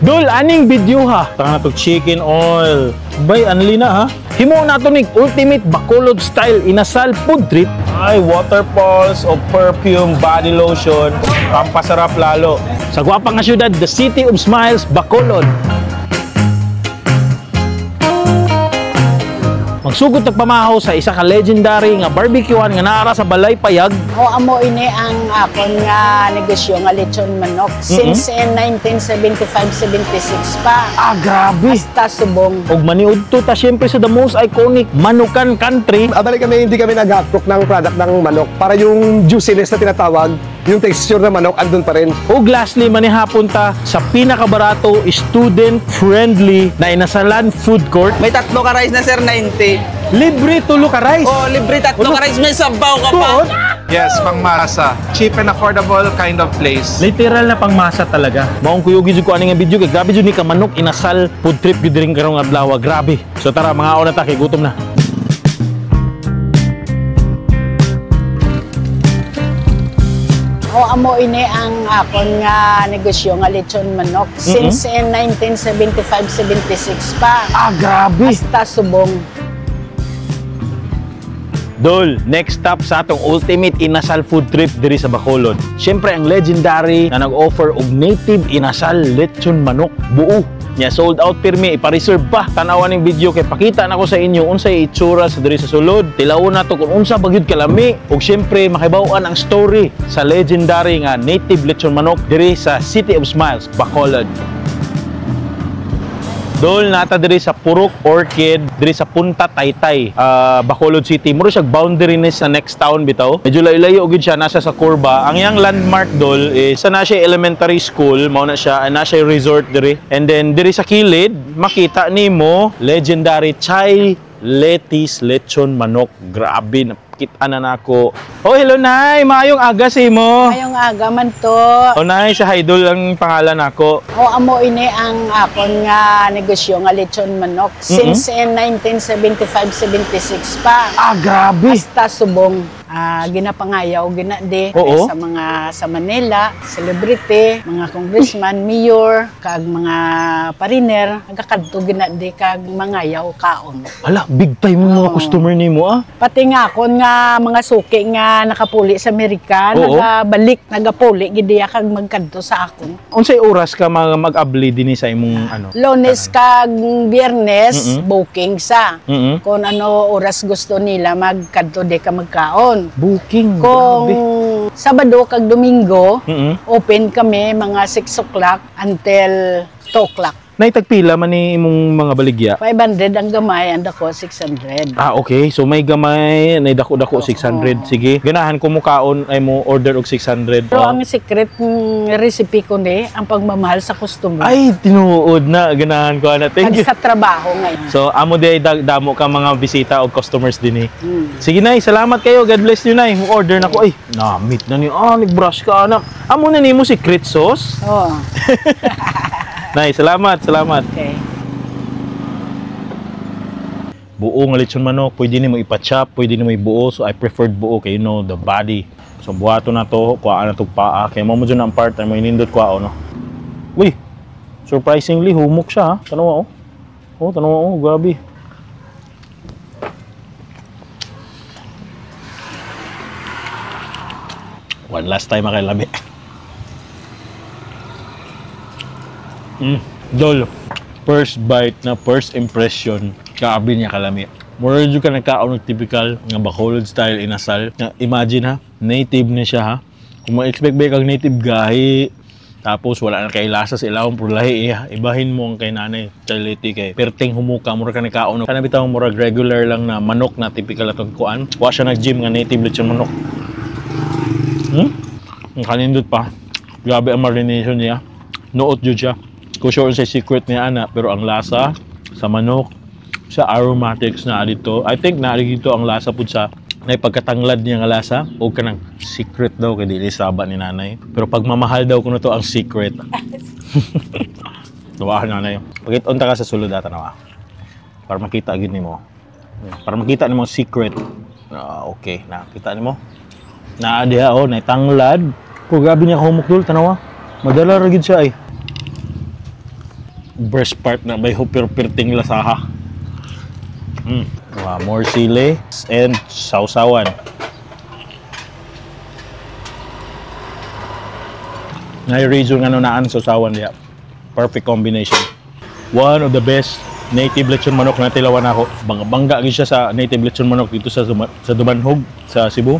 Dol, aning video ha? Tanga to chicken oil. Bay, anli na ha? Himo na to ning ultimate Bacolod style inasal food trip. Ay, waterfalls of perfume body lotion. Pampasarap lalo. Sa gwapang nga syudad, the City of Smiles, Bacolod. Magsugod tagpamahaw sa isa ka legendary nga barbecuean nga naara sa Balay Payag. O amo ini ang akon nga negosyo nga lechon manok since 1975-76 pa. Ah, grabe. Hasta subong. Og maniudto ta syempre sa the most iconic Manukan Country. Abalik kami, hindi kami nag-cook ng product ng manok para yung juiciness na tinatawag, yung texture ng manok andun pa rin. Og lastly, manihapon ta sa pinakabarato, student-friendly na inasalan food court. May 3 ka rice na sir, 90. Libre tulo ka rice. Oh, libre 3 ka rice, may sabaw ka pa. Yes, pangmasa. Cheap and affordable kind of place. Literal na pangmasa talaga. Maong kuyugi jud ko ani nga video kay grabe jud ni ka manok inasal food trip gyud ring karong adlaw, grabe. So tara mga ona ta kay gutom na. O amo ini ang akon nga negosyo nga lechon manok since 1975-76 pa. Ah, grabe. Hasta subong. Dol, next stop sa atong ultimate inasal food trip diri sa Bacolod. Siyempre ang legendary na nag-offer og native inasal lechon manok buo. Nya sold out pirmi, ipa-reserve pa. Tanawan ning video kay pakita nako sa inyo unsay itsura sa diri sa sulod. Tilawon nato kung unsa bagyud kalami ug siyempre makibaw-an ang story sa legendary nga native lechon manok diri sa City of Smiles, Bacolod. Dol, nata diri sa Purok Orchid, diri sa Punta Taytay, Bacolod City. Muro siya boundary ni sa next town bitaw. Medyo layo-layo gid siya, nasa sa kurba. Ang yang landmark dol is sa na siya elementary school, mao na siya, na siya resort diri. And then diri sa kilid, makita nimo legendary Chai Letty's lechon manok. Grabe, nakita na nako. Oh, hello Nay, maayong aga sa imo. Ngayong aga man to. Oh Nay, sa Idol ang pangalan nako. O amo ini ang akon nga negosyo nga lechon manok since 1975-76 pa. Ah, grabe. Hasta subong. Ginapangayaw ginadi sa mga sa Manila, celebrity, mga congressman, mayor, kag mga pariner, nagakadto ginadi kag mangayaw kaon. Hala, big time mga customer nimo ah. Pati nga kon nga mga suki nga nakapuli sa Amerika, nagapuli gid diya kag magkadto sa akon. Unsay oras ka mag-abli dinhi sa imong ano? Lunes kag Biyernes booking sa. Kung ano oras gusto nila magkadto di ka magkaon. Booking. Kung grabe. Sabado kag Domingo, open kami mga 6 o'clock until 2 o'clock. Naitagpila man ni imong mga baligya? 500 ang gamay, ang dako 600. Ah, okay. So may gamay, nay dako-dako 600. Sige. Ganahan ko mo kaon ay mo order og 600. Pero ang secret recipe ko ni ang pagmamahal sa customer. Ay, tinuod na. Ganahan ko ana. Thank you. Sa trabaho ngayon. So, amo di damo ka mga bisita o customers din eh. Sige Nay, salamat kayo. God bless you Nay. Order na ko. Ay, na-meet na ni. Nag-brush ka anak. Amo na nimo secret sauce? Oo. Nay, salamat. Okay. Buo nga lechon manok, pwede nimo ipa-chop, pwede nimo ibuo. So I preferred buo kay you know the body. So buhato na to, kuhaan na to paa. Kaya mo dyan ang part na may nindot kuhaan, no? Uy, surprisingly humok siya ha. Tanawa oh. Oh, tanawa oh, grabe. One last time makailabi. Dol, first bite na first impression, grabe niya kalami. Mura dyan ka nagkaon ng typical nga Bacolod style inasal. Imagine ha, native na siya ha. Kung ma-expect ba kang native gahi, tapos wala na kay lasa sa ilawang purlahi, ibahin mo ang kay nanay, chaliti kay perting humuka, mura ka nagkaon. Kana bitaw mura regular lang na manok na typical atong kuan. Wa siya nag-gym nga native lechon manok. Ang kanindot pa. Grabe ang marination niya. Noot jud siya. Kung sure sa secret niya ana, pero ang lasa sa manok, sa aromatics na dito, I think na dito ang lasa pud sa na pagkatanglad niya nga lasa o kanang secret daw kay dili saba ni nanay. Pero pagmamahal daw kuno to ang secret. Tuwahan nanay. Pagit-on ta ka sa sulod ata na para makita gid nimo. Para makita nimo secret. Okay, nakita nimo. Na diha na tanglad, Kung gabi niya kahumok dul, tanawa. Madala ra gid siya ay. Breast part na may hupir-pirting lasaha. More sili and sausawan. Na-reason nga naan sausawan diya. Perfect combination. One of the best native lechon manok na tilawan ako. Bangga gid siya sa native lechon manok dito sa Dumanhog sa Cebu.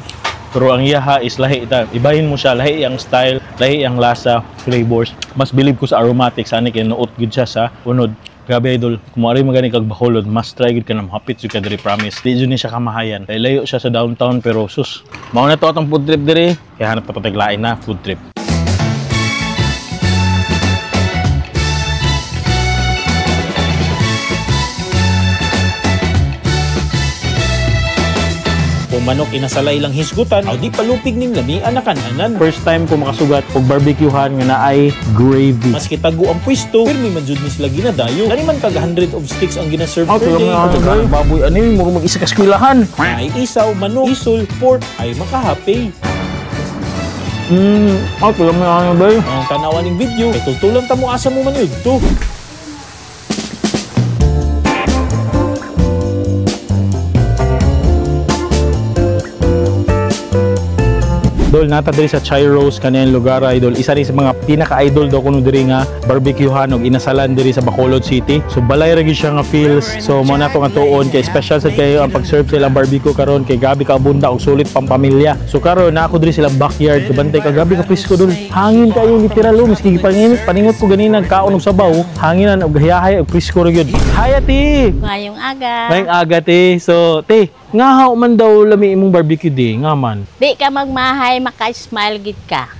Pero ang iyaha is lahi ita. Ibahin mo siya, lahi ang style, lahi ang lasa, flavors. Mas believe ko sa aromatics, ani kay nuot gid siya sa unod. Grabe idol, kung maari magani kag Bacolod, mas try gid ka na mahapit jud ka diri, promise. Di jud ni siya kamahayan. Layo siya sa downtown pero sus. Mao na to atong food trip diri. Kaya hanap ta pataglain na food trip. Manok inasalay lang hisgutan o di palupig ning lamian na kananan. First time ko makasugat og barbecuehan nga naay gravy. Mas kitago ang pwesto, pirmi man jud ni sila ginadayo. Lani man kag 100 of sticks ang ginaserve per day. Baboy ani mo mag-isa ka eskwelahan. Ay isaw, manok, isol, pork ay makahappy. Tulang na ba? Ang tanawan ning video kay tultulan ta mo asa mo man yugto. Idol, nata diri sa Chairos kaniyang lugar idol. Isa rin sa mga pinaka-idol daw kuno diri nga barbecuehan og inasalan diri sa Bacolod City. So balay ra gyud siya nga feels. So mo na to nga tuon kay special sad kayo ang pag-serve silang barbecue karon kay gabi ka abunda og sulit pang pamilya. So karon na ako diri silang backyard kabantay ka gabi ka presko dul. Hangin kayo literal miski paningot ko ganina kaon og sabaw, hanginan og gayahay og presko ra gyud. Hi ati. Ngayong aga. Ngayong aga te. So te, nga man daw lami imong barbecue di nga man. Di ka magmahay, maka-smile gid ka.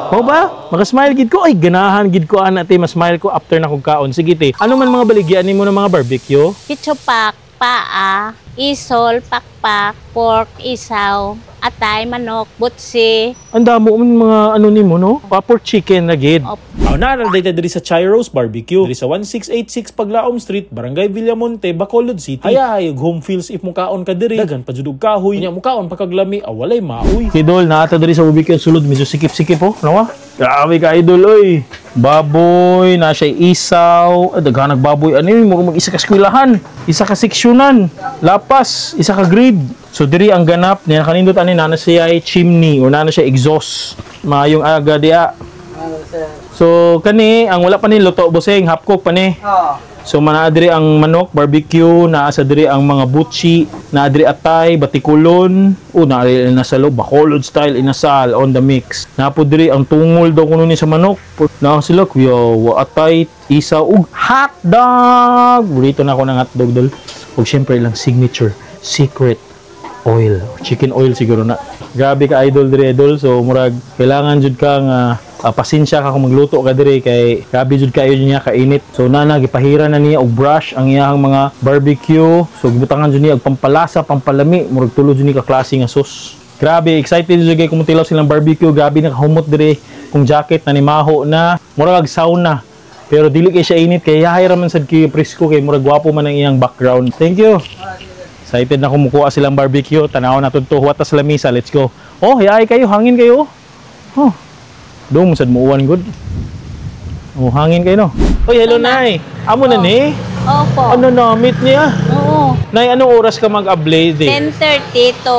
Mo ba? Maka-smile gid ko. Ay, ganahan gid ko ana te, mas-smile ko after na kog kaon. Sige te. Ano man mga baligyan nimo ng mga barbecue? Kitsupak, paa, isol, pakpak, pork, isaw, atay, manok, butsi. Ang damo man mga ano nimo no? Pork chicken na gid. Naara diri sa Chairos Barbecue diri sa 1686 Paglaom Street, Barangay Villamonte, Bacolod City. Ay home feels if mukaon ka diri. Dagan pa jud og kahoy. Nya mukaon pa kag lami, walay maoy. Idol, naata diri sa barbecue sulod medyo sikip-sikip oh. Nawa? Grabe ka idol oy. Baboy, na siya isaw, daghanag baboy ani mo mag-isa ka eskwelahan, isa ka seksyonan, lapas, isa ka grade. So diri ang ganap niya kanindot ani na siya ay chimney o na siya exhaust. Maayong aga dia. So kani ang wala pa ni luto boseng half cook pa ni. So mana diri ang manok barbecue, naa sa diri ang mga butchi, naa diri atay, batikulon, na sa loob Bacolod style inasal on the mix. Na po diri ang tungol daw kuno ni sa manok. Na sila kuya atay, isaw ug hotdog. Burrito na ako ng hotdog dol. Ug syempre lang signature secret oil, chicken oil siguro na. Grabe ka idol diri idol. So murag kailangan jud ka nga pasensya ka kung magluto ka diri kay grabe jud kayo niya kainit. So nana gipahira na niya og brush ang iyang mga barbecue. So gibutangan jud niya og pampalasa, pampalami, murag tulo jud ni ka klase nga sauce. Grabe excited jud kay kumutilaw silang barbecue. Grabe nakahumot diri kung jacket na ni maho na murag sauna. Pero dili kay siya init kay yahay ra man sad kay presko kay murag gwapo man ang iyang background. Thank you. Excited na kumukuha silang barbecue. Tanaw na tudto huwat sa lamisa. Let's go. Oh, yahay kayo, hangin kayo. Oh. Dong sad mo uwan good. Oh, hangin kayo no. Oy, hello Nay. Amo na ni? Opo. Ano na meet niya? Oo. Nay, anong oras ka mag-ablay di? 10:30 to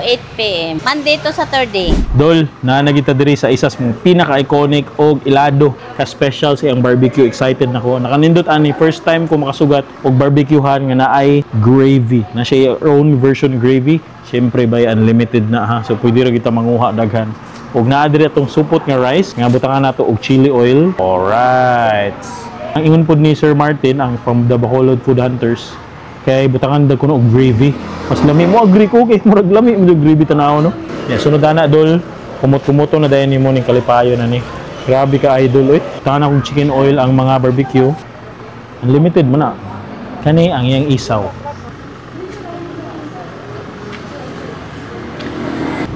8 p.m. Monday to Saturday. Dol, nanagita diri sa isas mong pinaka-iconic og ilado ka special sa iyang barbecue. Excited na ko. Nakanindot ani first time ko makasugat og barbecuehan nga naay gravy. Na siya own version gravy. Syempre by unlimited na ha. So pwede ra kita manguha daghan. Og naa diri atong supot nga rice, nga butangan nato og chili oil. Alright. Ang ingon pod ni Sir Martin ang from the Bacolod Food Hunters kay butangan dag kuno og gravy. Mas lami mo agree ko kay murag lami mo gravy tanaw no. Yeah, sunod ana dol, kumot-kumoto na dayon nimo ning kalipayo na ni. Grabe ka idol oy. Tanang og chicken oil ang mga barbecue. Unlimited man na. Kani ang iyang isaw.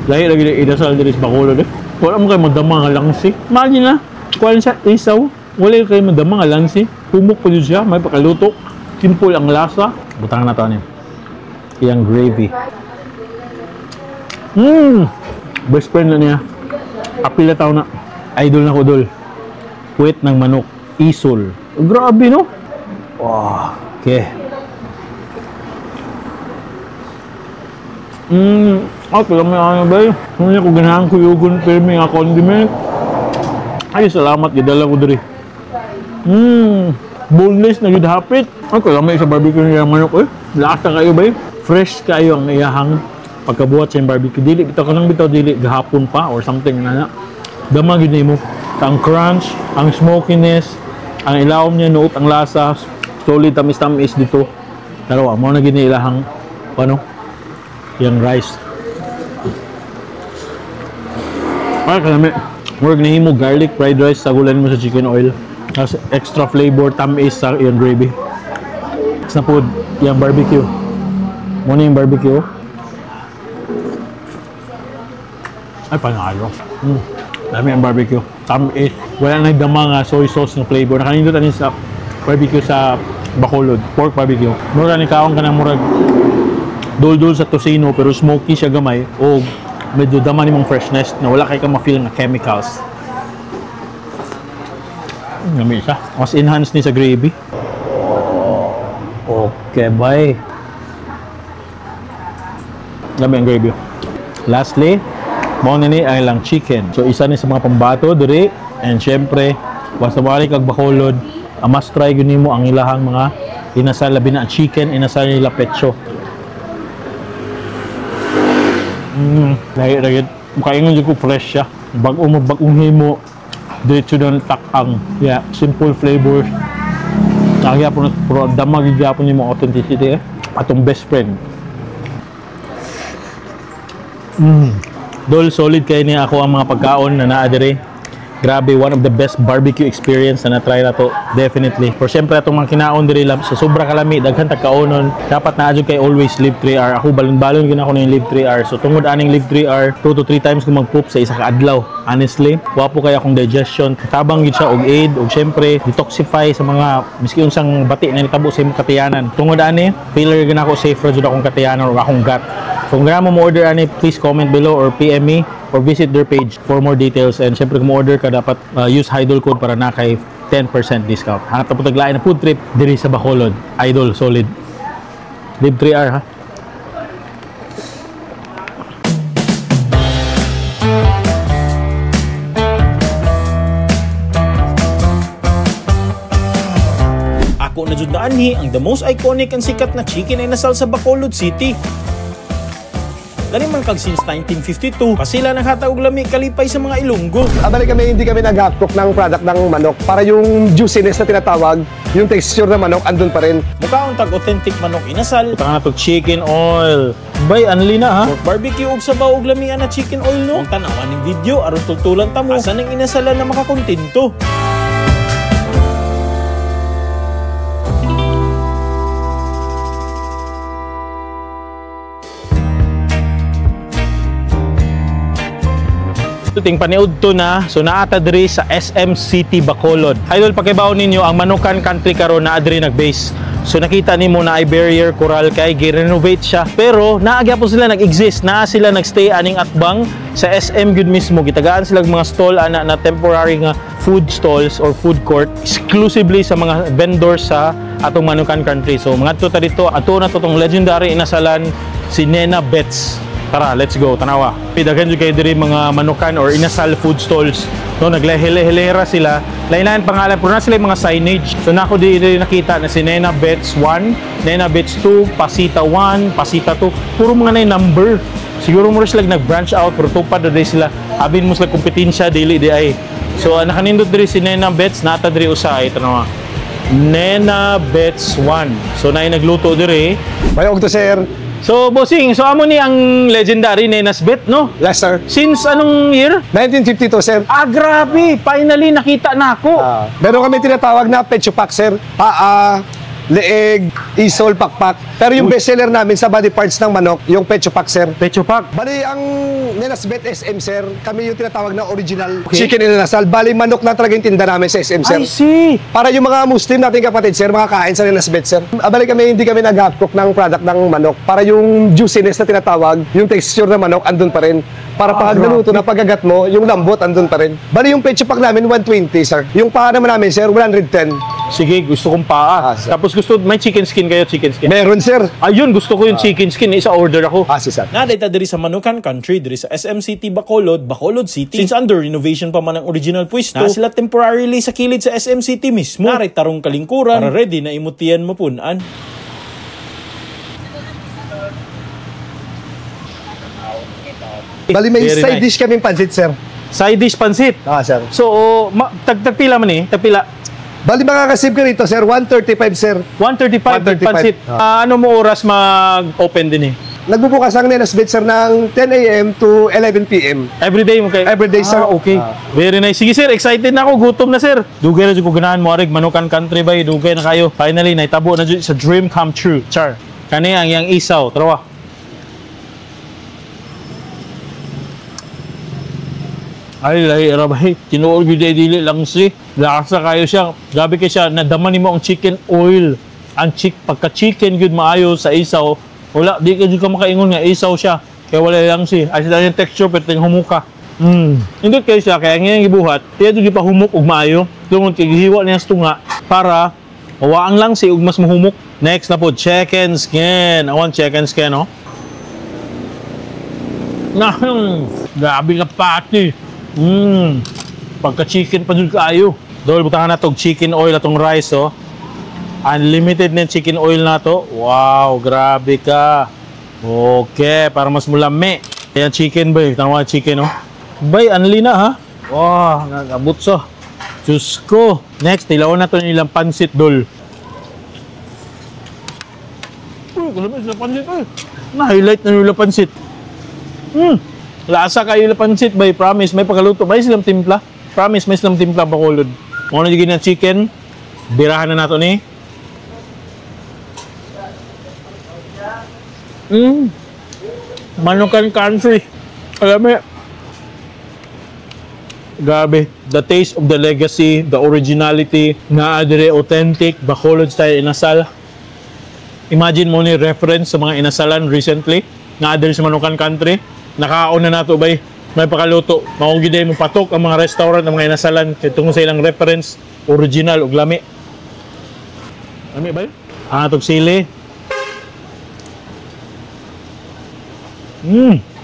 Lahi lagi idasal diri sa Bacolod eh. Wala mo kayo madama nga langsi. Imagine na, kuha siya isaw. Wala kayo madama nga langsi. Humok po siya, may pakaluto. Simple ang lasa. Butangan na ito ano. Iyang gravy. Best friend na niya. Apil na tao na. Idol na ko, dol. Puwet ng manok. Isol. Grabe, no? Wow. Okay. Kailangan may ano ba eh. Hindi ko ganahan ko yung pirmi nga condiment. Ay, salamat. Gidala ko diri. Boneless na hapit. Kailangan may isa barbecue niya manok eh. Lasa kayo ba eh. Fresh kayo ang iyahang pagkabuhat sa yung barbecue. Dili, bitaw ka lang bitaw, dili. Gahapon pa or something na. Dama gini mo. Ang crunch, ang smokiness, ang ilawom niya, noot ang lasa. Solid tamis-tamis dito. Pero mo na gini ilahang ano? Yung rice. Ay, kalami. Murag na himo garlic fried rice, sagulan mo sa chicken oil. Tapos extra flavor, tamis sa yung gravy. Tapos na po yung barbecue. Muna yung barbecue. Ay, panalo. Dami ang barbecue. Tamis. Wala nagdama nga soy sauce ng flavor. Nakanindot anin sa barbecue sa Bacolod. Pork barbecue. Murag ni kaong ka ng murag dul-dul sa tosino pero smoky siya gamay o medyo dama ni mong freshness na wala kay ka ma-feel na chemicals. Ngami siya. Mas enhanced ni sa gravy. Okay, bye. Ngami ang gravy. Lastly, mo na ni ay lang chicken. So isa ni sa mga pambato diri and syempre basta balik kag Bacolod, must try gyud nimo ang ilahang mga inasal labi na chicken, inasal nila pecho. Lagi makaingon jud ko fresh siya. Bagong himo diretso don takang. Yeah, simple flavors. Kaya po pro damag gyapon nimo authenticity eh. Atong best friend. Dol, solid kay ni ako ang mga pagkaon na naa diri. Grabe, one of the best barbecue experience na na-try na to. Definitely. For siyempre, itong mga kinaon diri lang, sa sobra kalami, daghan tagkaonon. Dapat na kay always live 3 hour. Ako, balon-balon gina ako na yung live 3 hour. So, tungod aning live 3 hour, 2 to 3 times ko mag-poop sa isa ka adlaw. Honestly, wapo kaya akong digestion. Tabang gid siya og aid, og siyempre, detoxify sa mga, miski unsang bati na nitabo sa imong katiyanan. Tungod ani, failure gina ako safe ra jud akong katiyanan o akong gut. So, kung mo order ani, please comment below or PM me or visit their page for more details. And syempre kung order ka dapat use Idol code para na kay 10% discount. Hanap na po taglain na food trip diri sa Bacolod. Idol, solid. Live 3R ha. Ako na jud na anhi ang the most iconic and sikat na chicken inasal sa Bacolod City. Gani man kag since 1952, pa sila naghatag og lami kalipay sa mga Ilonggo. Abali kami, hindi kami nag-cook ng product ng manok para yung juiciness na tinatawag, yung texture ng manok andun pa rin. Mukhaon tag authentic manok inasal. Tanga na to chicken oil. Bay, anli na ha. Pork barbecue og sabaw og lamian na chicken oil no. Ang tanawan ning video aron tultulan ta mo. Asa nang inasalan na makakontento. Ting paniud to na, so naata diri sa SM City Bacolod. Idol, pakibaw ninyo ang Manukan Country karon na diri nag-base. So nakita nimo na ay barrier coral kay gi-renovate siya. Pero naagya po sila nag-exist, na sila nagstay aning atbang sa SM gud mismo. Gitagaan sila mga stall ana na temporary nga food stalls or food court exclusively sa mga vendors sa atong Manukan Country. So mga to dito, ato na to tong legendary inasalan si Nena Bets. Tara, let's go, tanawa. Daghan jud kay diri mga manukan or inasal food stalls. No, naglehele-helera sila. Lain-lain pangalan, pero na sila yung mga signage. So nako diri nakita na si Nena Bets 1, Nena Bets 2, Pasita 1, Pasita 2. Puro mga na number. Siguro mo sila nag-branch out, pero tupad na sila. Abin mo sila kompetensya, dili di ay. So nakanindot diri si Nena Bets, nata diri usay, tanawa. Nena Bets 1. So naay nagluto diri. Mayog to, sir. So, bossing, so amo ni ang legendary Nena's Bet, no? Yes, sir. Since anong year? 1952, sir. Ah, grabe! Finally, nakita na ako. Meron kami tinatawag na pecho pack, sir. Paa, leeg, isol, pakpak. Pero yung bestseller namin sa body parts ng manok, yung pecho pack, sir. Pecho Pack. Bali, ang Nena's Bet SM, sir, kami yung tinatawag na original chicken inasal. Bali, manok na talaga yung tinda namin sa SM, sir. I see. Para yung mga Muslim nating kapatid, sir, mga kain sa Nena's Bet, sir. Bali kami, hindi kami nag-cook ng product ng manok. Para yung juiciness na tinatawag, yung texture ng manok, andun pa rin. Para pag naluto na pagagat mo, yung lambot andun pa rin. Bali yung pecho pack namin 120, sir. Yung paa naman namin, sir, 110. Sige, gusto kong paa. Sir. Tapos gusto, may chicken skin kayo, chicken skin. Meron, sir. Ayun, gusto ko yung chicken skin. Isa order ako. Sir. Na data diri sa Manukan Country, diri sa SM City, Bacolod, Bacolod City. Since under renovation pa man ang original pwesto, na sila temporarily sa kilid sa SM City mismo. Naray tarong kalingkuran, para ready na imutian mapunan. Bali may Very side nice. dish kaming pansit, sir. Side dish pansit. Sir. So, tagpila man eh. Tagpila. Bali makakasave ka rito, sir. 135, sir. 135 pansit. Ano mo oras mag-open din eh? Nagbubukas ang Nenas Bet, sir, ng 10 a.m. to 11 p.m. Everyday mo kayo? Everyday, sir. Okay. Very nice. Sige, sir. Excited na ako. Gutom na, sir. Dugay na dyan ko ganahan mo. Arig, Manukan Country ba? Dugay na kayo. Finally, naitabo na dyan sa dream come true. Char. Kani ang yang isaw. Tarawa. Ay, rabay. Tinuol biday dili lang si. Lasa kayo siya. Gabi kayo siya. Nadaman mo ang chicken oil. Ang pagka-chicken good maayo sa isaw. Wala, di ka makaingon nga isaw siya. Kaya wala lang si. Ay sila yung texture, pero yung humuka. Indot kayo siya, kaya ngayon gibuhat. Kaya ito pa humuk ug maayo. Tungod kay gihiwa niya sa tunga para mawaang lang si ug mas mahumuk. Next na po, chicken skin. I want chicken skin, no? Grabe ka pati. Pagka-chicken pa dun kaayo. Dol, butangan na itong chicken oil atong rice, oh. Unlimited na chicken oil na to. Wow, grabe ka. Okay, para mas mulami. Ayan, chicken ba? Tanawa chicken, oh. Bay, anli na, ha? Wow, nagabot so. Diyos ko. Next, tilawan na to nilang pansit, dol. Uy, kalamis na pansit, eh. Na-highlight na nila pansit. Lasa kayo nila pansit, bay. Promise, may pagkaluto. May silang timpla. Promise, may silang timpla Bacolod. Kung ano yung chicken, birahan na nato ni. Manukan Country. Alam mo, grabe. The taste of the legacy, the originality, na adire authentic, Bacolod style inasal. Imagine mo ni reference sa mga inasalan recently, na adire sa Manukan Country. Nakaon na nato bay. May pakaluto. Maugid mo patok ang mga restaurant, ang mga inasalan. Itong sa ilang reference, original ug lami. Lami ba yun? Ang atong sili.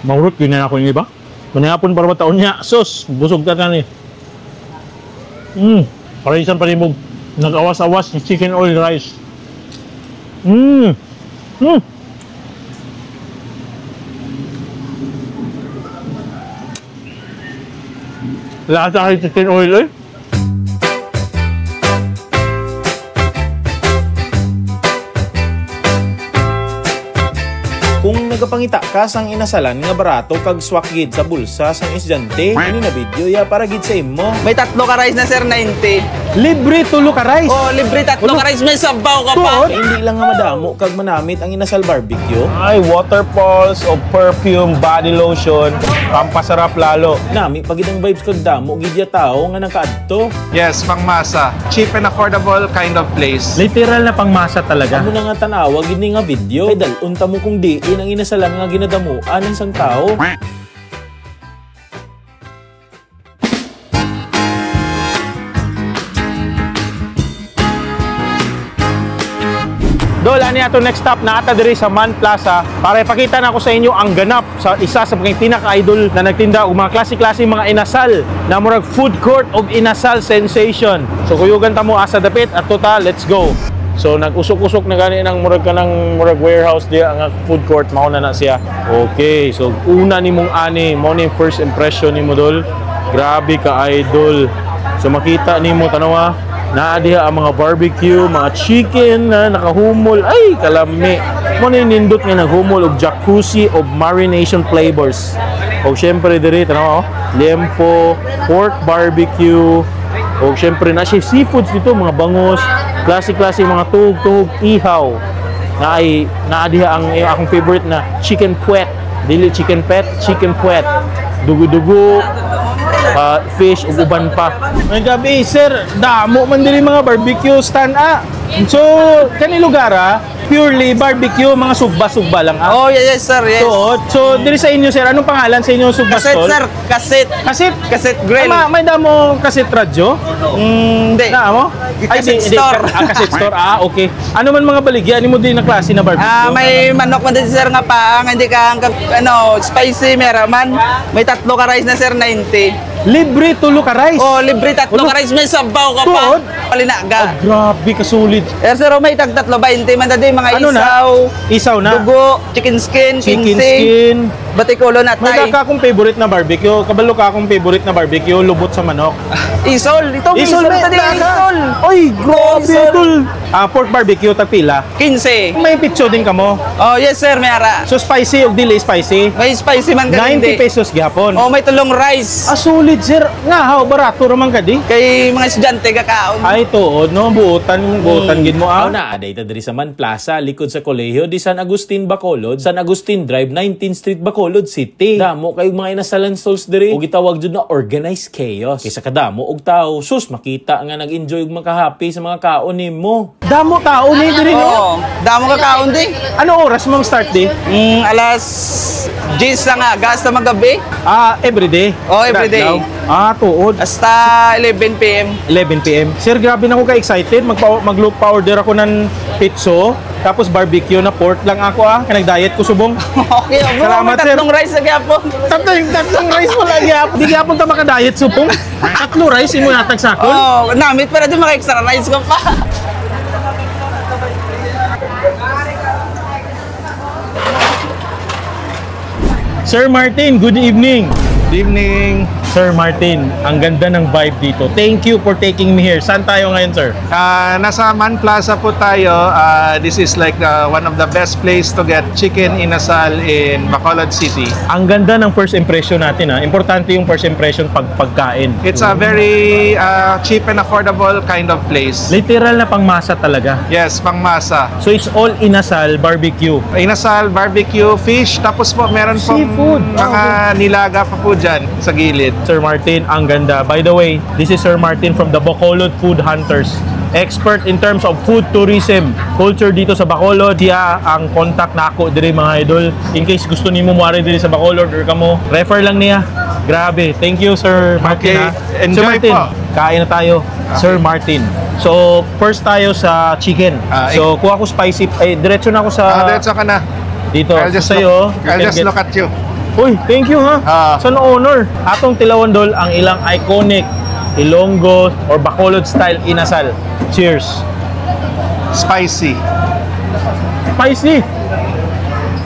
Maurot yun na ako yung iba. Manihapon para mataon niya. Sus, busog ka ka ni. Paraisan pa rin mo nag-awas-awas yung chicken oil rice. Lahat sa chicken oil eh. Kung nagapangita ka sang inasalan nga barato kag swak gid sa bulsa sang estudyante, ani na video ya para gid sa imo. May 3 ka rice na, sir, 90. Libre tulo ka rice. Oh, libre 3 ka rice. May sabaw ka pa. Kaya hindi lang nga madamo kag manamit ang inasal barbecue. Ay, waterfalls of perfume, body lotion. Pampasarap lalo. Nami pagid ang vibes kag damo gid ya tao nga nakaadto. Yes, pangmasa. Cheap and affordable kind of place. Literal na pangmasa talaga. Amo na nga tanawa gid ni nga video. Kay dalunta mo kung diin ang inasalan nga ginadamuan ng isang tao. Dol, ani ato next stop na ata diri sa Man Plaza para ipakita na ako sa inyo ang ganap sa isa sa mga pinaka-idol na nagtinda og mga klase-klase mga inasal na murag food court of inasal sensation. So kuyugan ta mo asa dapit at total, let's go. So nag-usok-usok na gani ng murag warehouse diya ang food court mao na siya. Okay, so una nimong ani mo ni first impression nimo, dol. Grabe ka idol. So makita nimo tanawa naa diha ang mga barbecue, mga chicken na nakahumol. Ay, kalami. Mo ni nindot nga naghumol og jacuzzi of marination flavors. O syempre diri tanaw, lempo, pork barbecue. O syempre na siya seafoods dito, mga bangos, klase-klase mga tuhog-tuhog, ihaw. Naa diha ang akong favorite na chicken puwet. Dili chicken pet, chicken puwet. Dugo-dugo, fish ug uban pa. May gabi, sir, damo man diri mga barbecue stand. So, kani lugar Purely barbecue, mga sugba-sugba lang. Oh, yes, sir, yes. Tuod. So, diri sa inyo, sir, anong pangalan sa inyo sugba Kaset, stall? sir. Kaset. Kasit? Kaset grill. May damo kasit radyo? Hindi. Na mo? Kasit store. Kasit store. Okay. Ano man mga baligya? Ano mo din na klase na barbecue? May manok man din, sir, nga paang. Hindi ka, spicy, meraman. May 3 ka rice na, sir, 90. Libre tulo ka rice. Oh, libre 3 ka rice. May sabaw ka pa. Tuod? Palinaga. Grabe, kasulit. Sir, may tag 3.20 man din, mga Ano na? isaw. Isaw na. Dugo, chicken skin, Chicken kinsing, skin. batikulo na May tay. ka akong favorite na barbecue. Kabalo ka akong favorite na barbecue, lubot sa manok. Isol, ito isol may tadi daga. isol. Oy, grabe Isol. tol. Pork barbecue tagpila. 15. May pizza din kamo. Oh, yes sir, may ara. So spicy o dili spicy? May spicy man ka 90 pesos gihapon. Oh, may tulong rice. Solid sir. Nga how barato raman ka di? Kay mga estudyante kakaon. Ay tuod no, buutan gid mo Aw na aday ta diri sa Man Plaza likod sa kolehiyo di San Agustin Bacolod, San Agustin Drive, 19th Street, Bacolod City. Damo kay mga inasalan stalls diri o gitawag jud na organized chaos. Kaysa kadamo og tao, sus makita nga nag-enjoy ug makahappy sa mga kaon nimo. Damo tao ni diri no. Oh, damo kakaon di. Ano oras mong start di? Alas 10 na nga, gas na magabi. Everyday. Oh, everyday. Tuod. Hasta 11 p.m. 11 p.m. Sir, grabe na ako ka-excited. Mag-pa-order ako ng pizza, tapos barbecue na pork lang ako Kanag-diet ko subong. Okay, bro. Salamat, May sir. 3 rice na gyapon. Tatlong rice wala gyapon. Di gyapon ta maka-diet subong. 3 rice imo natag sakol. Oh, namit para di mga extra rice ko pa. Sir Martin, good evening. Good evening. Sir Martin, ang ganda ng vibe dito. Thank you for taking me here. Saan tayo ngayon, sir? Nasa Man Plaza po tayo. This is like one of the best place to get chicken inasal in Bacolod City. Ang ganda ng first impression natin Importante yung first impression pagkain. It's a very cheap and affordable kind of place. Literal na pangmasa talaga. Yes, pangmasa. So it's all inasal, barbecue. Inasal, barbecue, fish, tapos po meron pong Seafood. mga nilaga pa po dyan sa gilid. Sir Martin, ang ganda. By the way, this is Sir Martin from the Bacolod Food Hunters. Expert in terms of food tourism, culture dito sa Bacolod. Siya ang contact na ako diri mga idol. In case gusto nimo muari diri sa Bacolod or kamo, refer lang niya. Grabe. Thank you, Sir Martin. Okay. Sir Enjoy Martin, po. kain na tayo. Sir Martin. So, first tayo sa chicken. So, kuha ko spicy. Diretso na ako sa Diretso ka na. dito. I'll just Sa'yo, look, I'll you can just get- look at you. Uy, thank you Sa honor. Atong tilawandol ang ilang iconic Ilonggo or Bacolod style inasal. Cheers. Spicy. Spicy.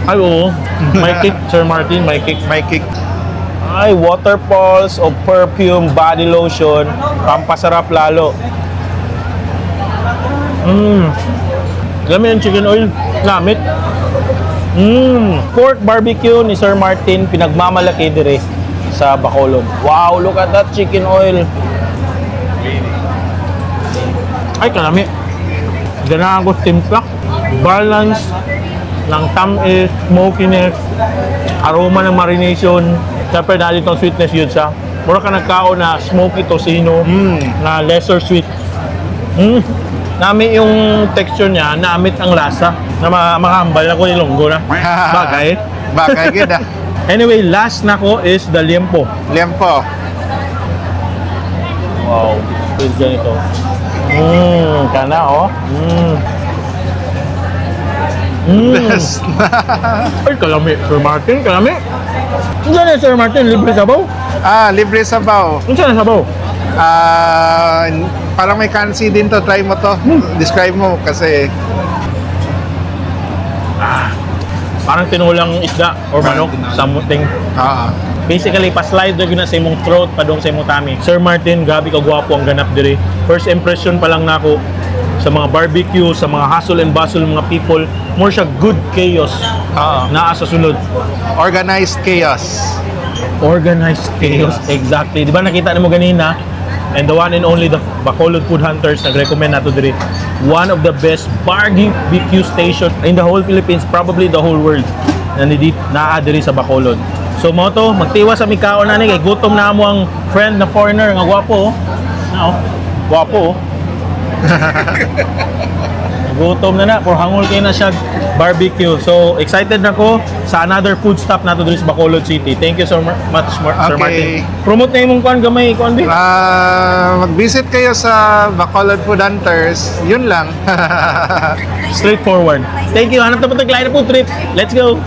Ay, oo. May kick, Sir Martin. May kick. May kick. Ay, waterfalls of perfume, body lotion. Pampasarap lalo. Gamit ang chicken oil. Gamit. Pork barbecue ni Sir Martin, pinagmamalaki dire sa Bacolod. Wow, look at that chicken oil. Ay, kalami. Ganahan ko timpla. Balance ng tamis, smokiness, aroma ng marination. Siyempre, dahil itong sweetness yun siya. Mura ka nagkaon na smoky tocino na lesser sweet. Namit yung texture niya, namit ang lasa na makahambal na ko Ilonggo na. Bagay. Bagay gid Anyway, last na ko is the liempo. Liempo. Wow, feel ganito. Kana Best. Ay, kalami. Sir Martin, kalami. Saan na Sir Martin? Libre sabaw? Libre sabaw. Saan na sabaw? Parang may kansi din to. Try mo to. Describe mo kasi Parang tinulang isda or manok, something. Basically, pa-slide na sa imong throat, padong sa imong tummy. Sir Martin, gabi ka gwapo ang ganap diri. First impression pa lang nako sa mga barbecue, sa mga hustle and bustle ng mga people, more siya good chaos naa sa sunod. organized chaos. Organized chaos. Exactly. Di ba nakita mo ganina? And the one and only the Bacolod Food Hunters nag-recommend nato diri. One of the best barbecue station in the whole Philippines, probably the whole world. Naa diri sa Bacolod. So mo to, magtiwas sa mikaon na ni kay gutom na mo ang friend na foreigner nga gwapo. Gwapo. Gutom na for hangol kayo na siya barbecue. So excited na ko sa another food stop nato dito sa Bacolod City. Thank you so much, Sir Martin. Promote na imong kuan gamay kuan din. Mag-visit kayo sa Bacolod Food Hunters. Yun lang. Straightforward. Thank you. Hanap na po taglain na po trip. Let's go.